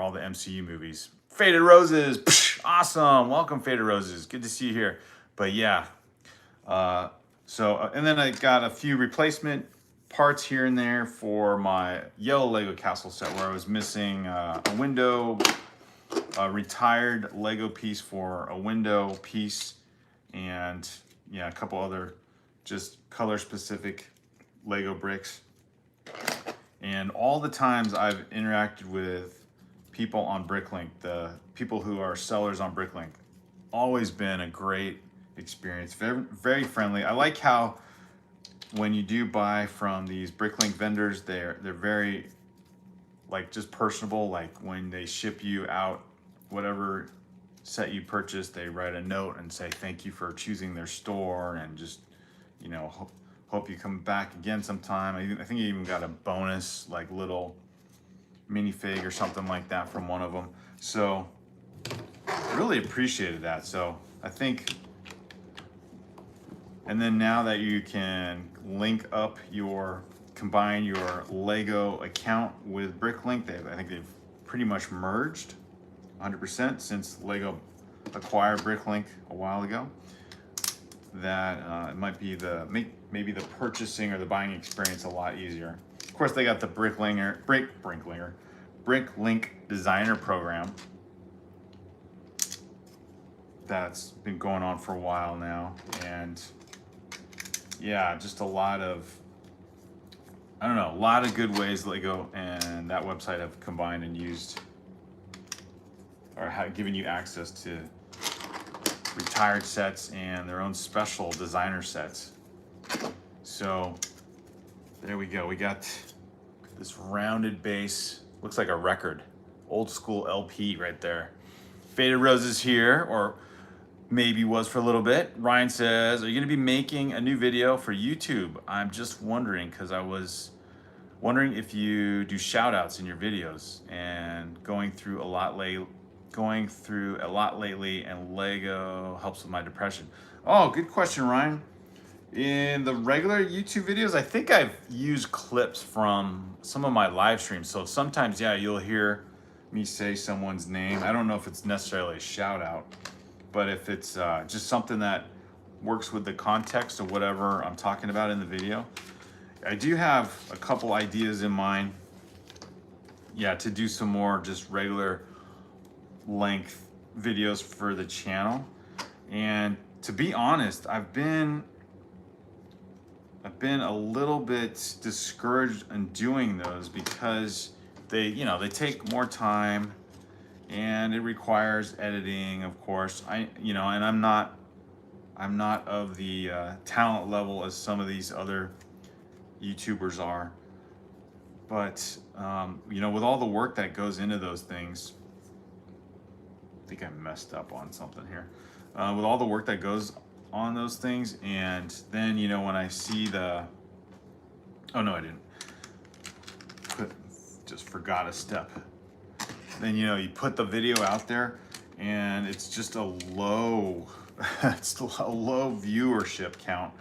all the MCU movies. Faded Roses, psh, awesome! Welcome, Faded Roses. Good to see you here. But yeah, and then I got a few replacement parts here and there for my yellow Lego Castle set, where I was missing a window, a retired Lego piece for a window piece, and yeah, a couple other just color specific Lego bricks. And all the times I've interacted with people on BrickLink, the people who are sellers on BrickLink, always been a great experience. Very, very friendly. I like how when you do buy from these BrickLink vendors, they're very like just personable. Like when they ship you out whatever set you purchased, they write a note and say thank you for choosing their store, and just, you know, hope you come back again sometime. I think you even got a bonus, like little minifig or something like that from one of them. So really appreciated that. So I think, and then now that you can combine your Lego account with BrickLink, I think they've pretty much merged 100% since Lego acquired BrickLink a while ago. That it might be maybe the purchasing or the buying experience a lot easier. Of course, they got the BrickLink Designer Program that's been going on for a while now, and yeah, just a lot of good ways Lego and that website have combined and used, or given you access to retired sets and their own special designer sets. So there we go. We got this rounded base. Looks like a record. Old school LP right there. Faded Roses here, or maybe was for a little bit. Ryan says, are you gonna be making a new video for YouTube? I'm just wondering, because I was wondering if you do shout outs in your videos, and going through a lot lately, and Lego helps with my depression. Oh, good question, Ryan. In the regular YouTube videos, I think I've used clips from some of my live streams. So sometimes, yeah, you'll hear me say someone's name. I don't know if it's necessarily a shout out, but if it's just something that works with the context of whatever I'm talking about in the video. I do have a couple ideas in mind, yeah, to do some more just regular length videos for the channel. And to be honest, I've been a little bit discouraged in doing those because they take more time and it requires editing, of course. And I'm not of the talent level as some of these other YouTubers are, but with all the work that goes into those things, I think I messed up on something here. With all the work that goes on those things, and then when I see the, oh no, I didn't. Just forgot a step. Then you put the video out there, and it's just a low, it's a low viewership count.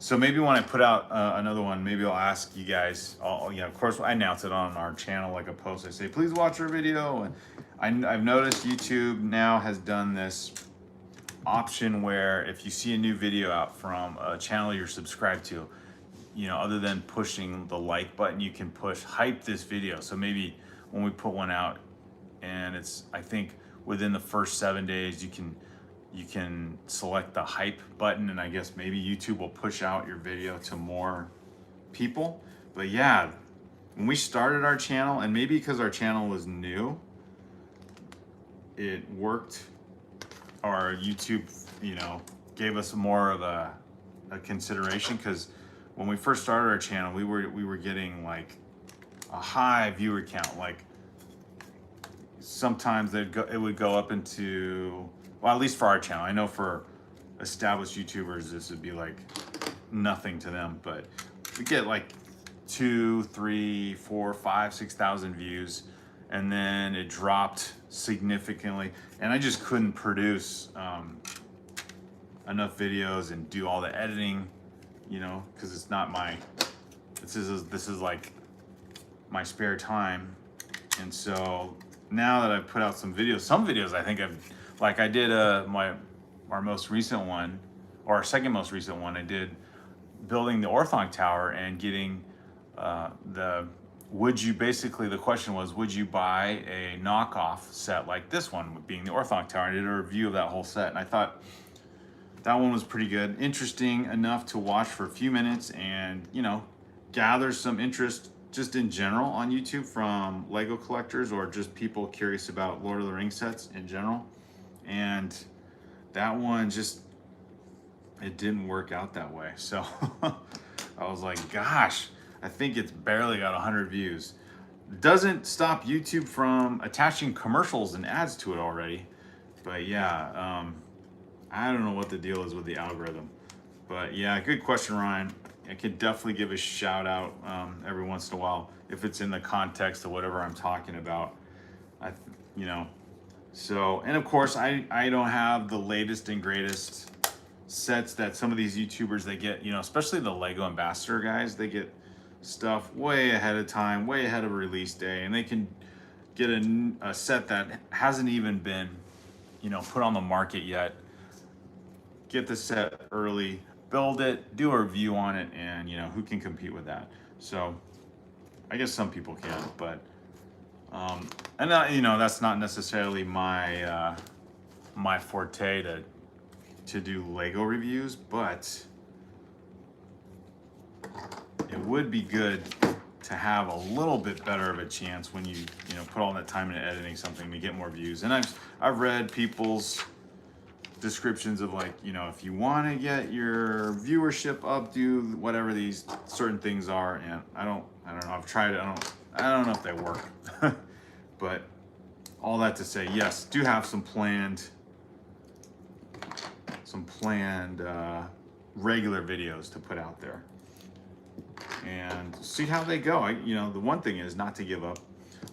So maybe when I put out another one, maybe I'll ask you guys. Of course, I announce it on our channel like a post. I say, please watch our video. And I've noticed YouTube now has done this option where if you see a new video out from a channel you're subscribed to, other than pushing the like button, you can push hype this video. So maybe when we put one out, and it's, I think within the first 7 days, you can select the hype button, and I guess maybe YouTube will push out your video to more people. But yeah, when we started our channel, and maybe because our channel was new, it worked. Our YouTube, gave us more of a consideration, because when we first started our channel, we were getting like a high viewer count. Like sometimes it would go up into, well, at least for our channel. I know for established YouTubers, this would be like nothing to them, but we get like 2, 3, 4, 5, 6,000 views, and then it dropped significantly, and I just couldn't produce enough videos and do all the editing, because it's not my, this is like my spare time. And so now that I've put out some videos I think I did our most recent one, or our second most recent one, I did building the Orthon Tower and getting the question was, would you buy a knockoff set like this one, being the Orthon Tower? I did a review of that whole set, and I thought that one was pretty good. Interesting enough to watch for a few minutes, and gather some interest just in general on YouTube from Lego collectors, or just people curious about Lord of the Rings sets in general. And that one it didn't work out that way. So I was like, gosh, I think it's barely got 100 views. Doesn't stop YouTube from attaching commercials and ads to it already. But yeah, I don't know what the deal is with the algorithm. But yeah, good question, Ryan. I could definitely give a shout out every once in a while if it's in the context of whatever I'm talking about. So, and of course, I don't have the latest and greatest sets that some of these YouTubers, they get, especially the Lego Ambassador guys, they get stuff way ahead of time, way ahead of release day, and they can get a set that hasn't even been, put on the market yet. Get the set early, build it, do a review on it, and who can compete with that? So I guess some people can, but and that's not necessarily my my forte to do Lego reviews, but it would be good to have a little bit better of a chance when you put all that time into editing something to get more views. And I've read people's descriptions of like, you know, if you want to get your viewership up, do whatever these certain things are. And I don't know. I've tried it. I don't know if they work, but all that to say, yes, do have some planned regular videos to put out there and see how they go. You know, the one thing is not to give up.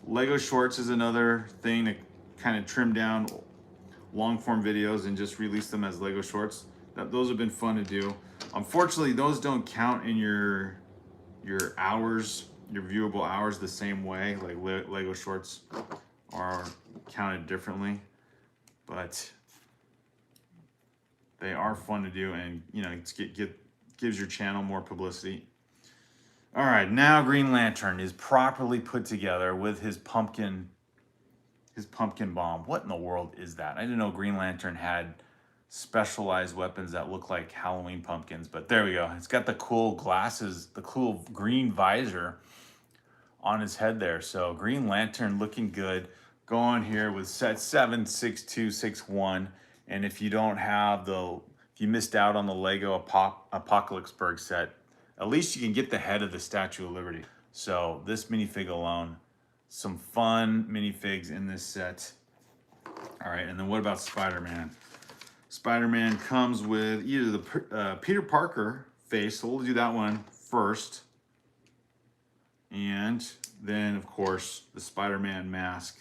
Lego Shorts is another thing to kind of trim down long form videos and just release them as Lego Shorts. Those have been fun to do. Unfortunately, those don't count in your hours, your viewable hours the same way. Like Lego Shorts are counted differently, but they are fun to do, and you know, gives your channel more publicity. All right, now Green Lantern is properly put together with his pumpkin bomb. What in the world is that? I didn't know Green Lantern had specialized weapons that look like Halloween pumpkins, but there we go. It's got the cool glasses, the cool green visor on his head there. So Green Lantern looking good. Going here with set 76261. And if you don't have if you missed out on the Lego Apocalypseburg set, at least you can get the head of the Statue of Liberty. So this minifig alone, some fun minifigs in this set. All right, and then what about Spider-Man? Spider-Man comes with either the Peter Parker face, so we'll do that one first. And then, of course, the Spider-Man mask.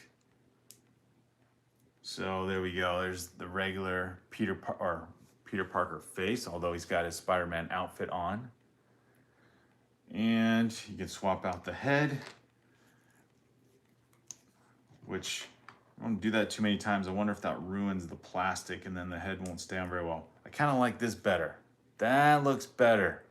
So there we go. There's the regular Peter Parker face, although he's got his Spider-Man outfit on. And you can swap out the head, which I don't do that too many times. I wonder if that ruins the plastic and then the head won't stay on very well. I kind of like this better. That looks better.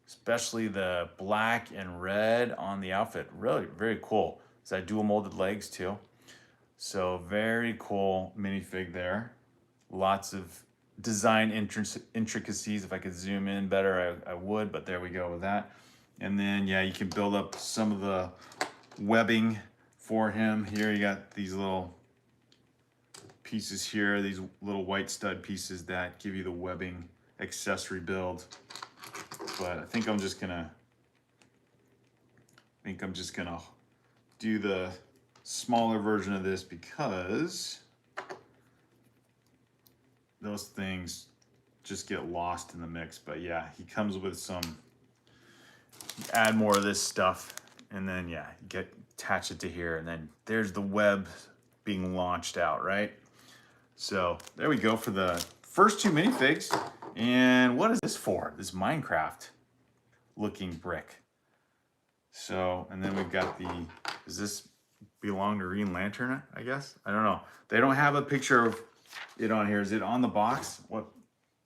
Especially the black and red on the outfit. Really, very cool. It's got dual molded legs too. So very cool minifig there. Lots of design intricacies. If I could zoom in better, I would, but there we go with that. And then, yeah, you can build up some of the webbing for him. Here you got these little pieces here, these little white stud pieces that give you the webbing accessory build. But I think I'm just gonna do the smaller version of this because those things just get lost in the mix. But yeah, he comes with some, add more of this stuff, and then yeah, attach it to here, and then there's the web being launched out, right? So there we go for the first two minifigs. And what is this for? This Minecraft looking brick. So, and then we've got does this belong to Green Lantern, I guess? I don't know. They don't have a picture of it on here. Is it on the box? What?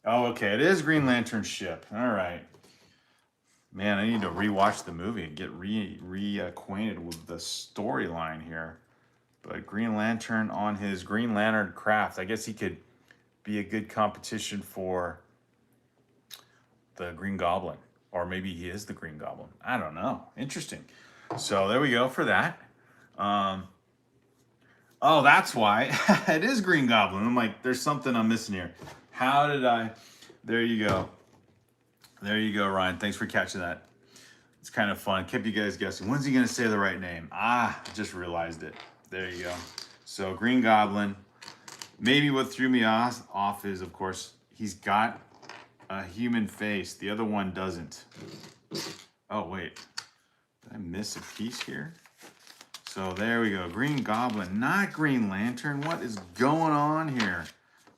Oh, okay. It is Green Lantern ship. All right. Man, I need to rewatch the movie and get reacquainted with the storyline here. But Green Lantern on his Green Lantern craft. I guess he could be a good competition for the Green Goblin. Or maybe he is the Green Goblin. I don't know. Interesting. So there we go for that. Oh, that's why. It is Green Goblin. I'm like, there's something I'm missing here. How did I? There you go. There you go, Ryan. Thanks for catching that. It's kind of fun. Kept you guys guessing. When's he going to say the right name? Ah, I just realized it. There you go. So Green Goblin. Maybe what threw me off is, of course, he's got a human face. The other one doesn't. Oh, wait. Did I miss a piece here? So there we go. Green Goblin, not Green Lantern. What is going on here?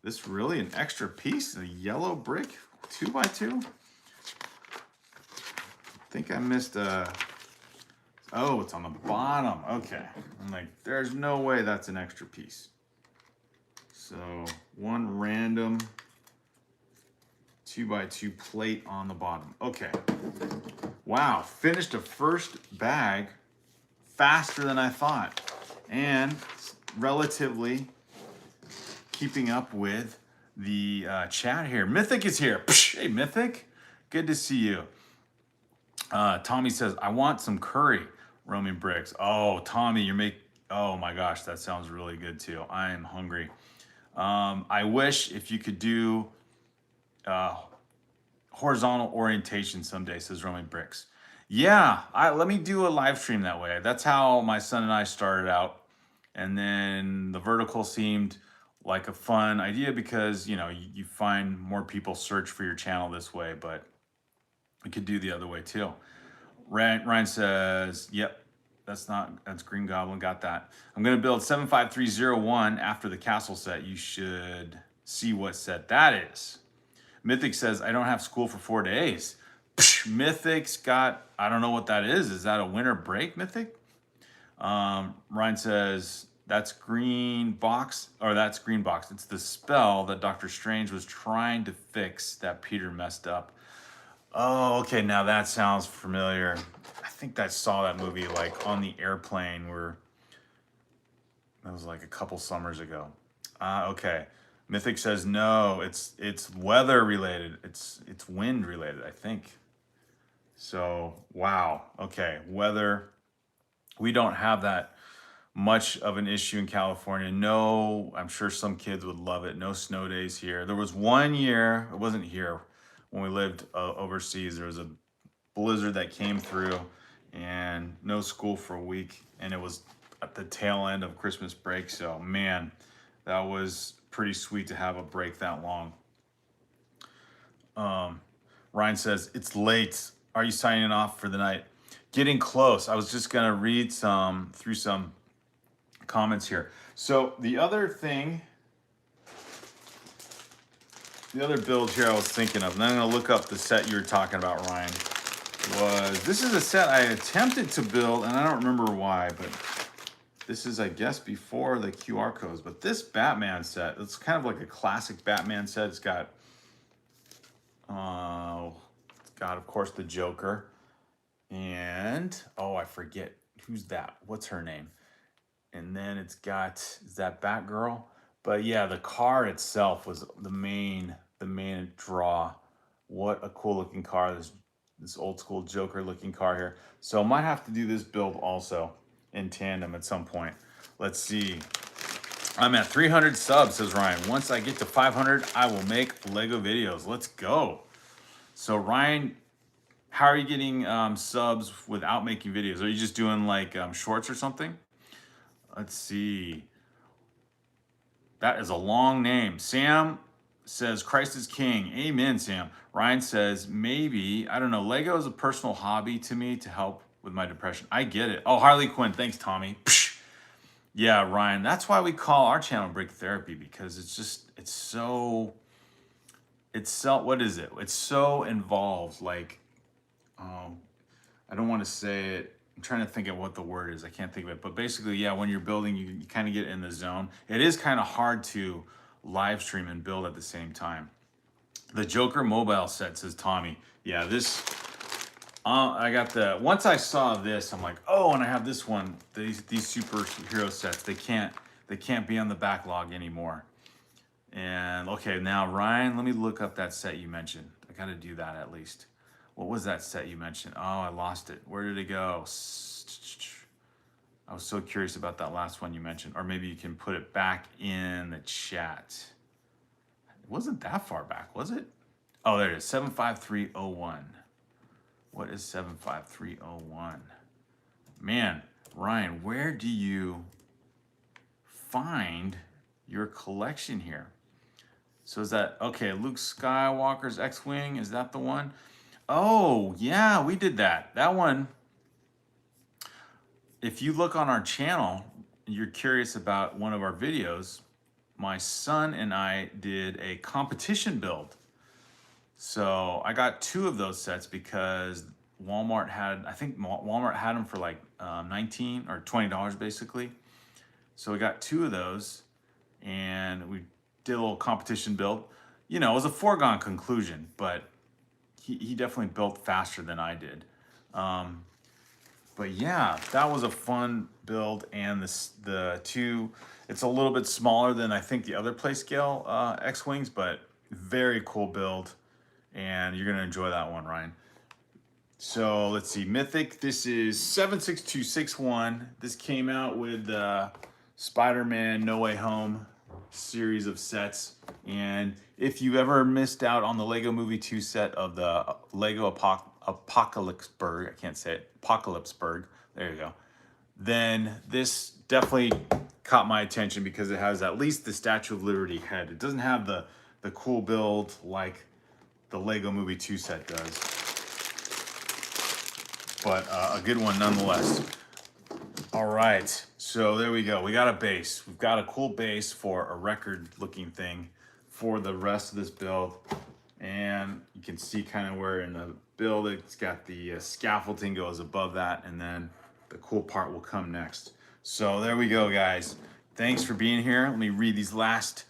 This really an extra piece? A yellow brick? 2x2? I think I missed a... Oh, it's on the bottom. Okay. I'm like, there's no way that's an extra piece. So one random 2x2 plate on the bottom. Okay. Wow. Finished a first bag faster than I thought. And relatively keeping up with the chat here. Mythic is here. Hey, Mythic. Good to see you. Tommy says, I want some curry, roaming bricks. Oh, Tommy, oh my gosh, that sounds really good too. I am hungry. I wish if you could do horizontal orientation someday, says Roman Bricks. Yeah, let me do a live stream that way. That's how my son and I started out. And then the vertical seemed like a fun idea because, you know, you find more people search for your channel this way, but we could do the other way too. Ryan says, yep, that's Green Goblin, got that. I'm gonna build 75301 after the castle set. You should see what set that is. Mythic says, I don't have school for 4 days. Psh, Mythic's got, I don't know what that is. Is that a winter break, Mythic? Ryan says, that's green box. It's the spell that Doctor Strange was trying to fix that Peter messed up. Oh, okay, now that sounds familiar. I think I saw that movie like on the airplane where, that was like a couple summers ago. Okay. Mythic says no, it's weather related. It's wind related, I think. So, wow. Okay, weather. We don't have that much of an issue in California. No, I'm sure some kids would love it. No snow days here. There was one year, it wasn't here, when we lived overseas, there was a blizzard that came through and no school for a week. And it was at the tail end of Christmas break. So, man, that was pretty sweet to have a break that long. Ryan says, it's late. Are you signing off for the night? Getting close. I was just gonna read through some comments here. So the other build here I was thinking of, and I'm gonna look up the set you were talking about, Ryan, this is a set I attempted to build, and I don't remember why, but this is, I guess, before the QR codes. But this Batman set, it's kind of like a classic Batman set. It's got, of course, the Joker. And, oh, I forget. Who's that? What's her name? And then it's got, is that Batgirl? But yeah, the car itself was the main draw. What a cool looking car. This old school Joker looking car here. So I might have to do this build also in tandem at some point. Let's see. I'm at 300 subs, says Ryan. Once I get to 500, I will make Lego videos. Let's go. So Ryan, how are you getting subs without making videos? Are you just doing like shorts or something? Let's see. That is a long name. Sam says, Christ is king. Amen, Sam. Ryan says, maybe, I don't know, Lego is a personal hobby to me to help with my depression. I get it. Oh, Harley Quinn. Thanks, Tommy. Psh. Yeah, Ryan. That's why we call our channel Brick Therapy, because it's so, what is it? It's so involved. Like, I don't want to say it. I'm trying to think of what the word is. I can't think of it. But basically, yeah, when you're building, you kind of get in the zone. It is kind of hard to live stream and build at the same time. The Joker mobile set, says Tommy. Yeah, this, I got once I saw this, I'm like, oh, and I have this one. These superhero sets, they can't be on the backlog anymore. And okay, now Ryan, let me look up that set you mentioned. I got to do that at least. What was that set you mentioned? Oh, I lost it. Where did it go? I was so curious about that last one you mentioned. Or maybe you can put it back in the chat. It wasn't that far back, was it? Oh, there it is, 75301. What is 75301? Man, Ryan, where do you find your collection here? So is that, okay, Luke Skywalker's X-Wing, is that the one? Oh, yeah, we did that. That one, if you look on our channel, you're curious about one of our videos, my son and I did a competition build. So I got 2 of those sets because Walmart had, I think Walmart had them for like $19 or $20 basically. So we got 2 of those and we did a little competition build. You know, it was a foregone conclusion, but he definitely built faster than I did. But yeah, that was a fun build, and the 2, it's a little bit smaller than I think the other play scale X-Wings, but very cool build, and you're gonna enjoy that one, Ryan. So let's see, Mythic, this is 76261. This came out with Spider-Man No Way Home series of sets. And if you ever missed out on the Lego Movie 2 set of the Lego Apocalypseburg, I can't say it, Apocalypseburg, there you go, then this definitely caught my attention because it has at least the Statue of Liberty head. It doesn't have the cool build like the Lego Movie 2 set does, but a good one nonetheless. All right, so there we go. We got a base. We've got a cool base for a record-looking thing for the rest of this build. And you can see kind of where in the build it's got the scaffolding goes above that, and then the cool part will come next. So there we go, guys. Thanks for being here. Let me read these last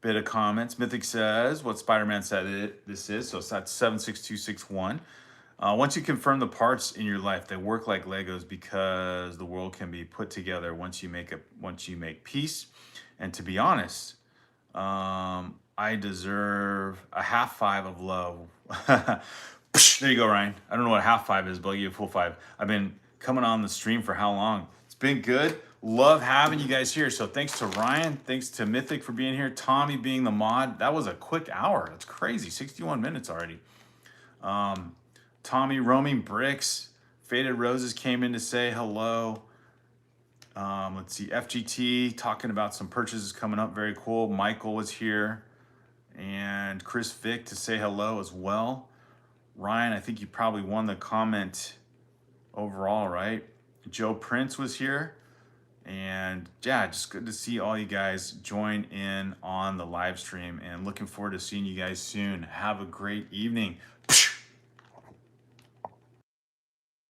bit of comments. Mythic says what Spider-Man said this is. So it's at 76261. Once you confirm the parts in your life, they work like Legos because the world can be put together once you make peace. And to be honest, I deserve a half five of love. There you go, Ryan. I don't know what a half five is, but I'll give you a full five. I've been coming on the stream for how long? It's been good. Love having you guys here. So thanks to Ryan, thanks to Mythic for being here, Tommy being the mod. That was a quick hour. That's crazy. 61 minutes already. Tommy, Roaming Bricks, Faded Roses came in to say hello. Let's see, FGT talking about some purchases coming up. Very cool. Michael was here. And Chris Vick to say hello as well. Ryan, I think you probably won the comment overall, right? Joe Prince was here. And yeah, just good to see all you guys join in on the live stream, and looking forward to seeing you guys soon. Have a great evening.